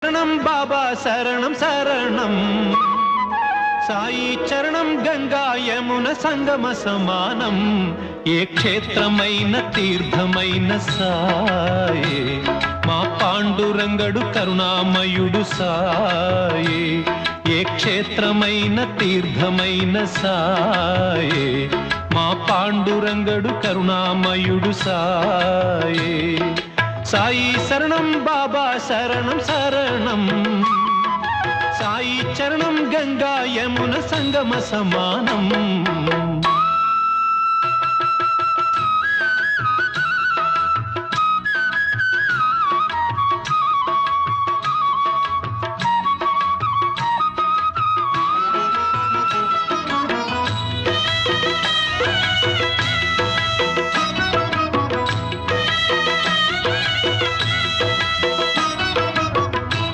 శరణం బాబా శరణం శరణం సాయి చరణం గంగా యమున సంగమ సమానం ఏ క్షేత్రమైన తీర్థమైన సాయే మా పాండురంగడు కరుణామయుడు సాయే ఏ క్షేత్రమైన తీర్థమైన సాయే మా పాండురంగడు కరుణామయుడు సాయే సాయి శరణం బాబా శరణం శరణం సాయి చరణం గంగా యమున సంగమ సమానం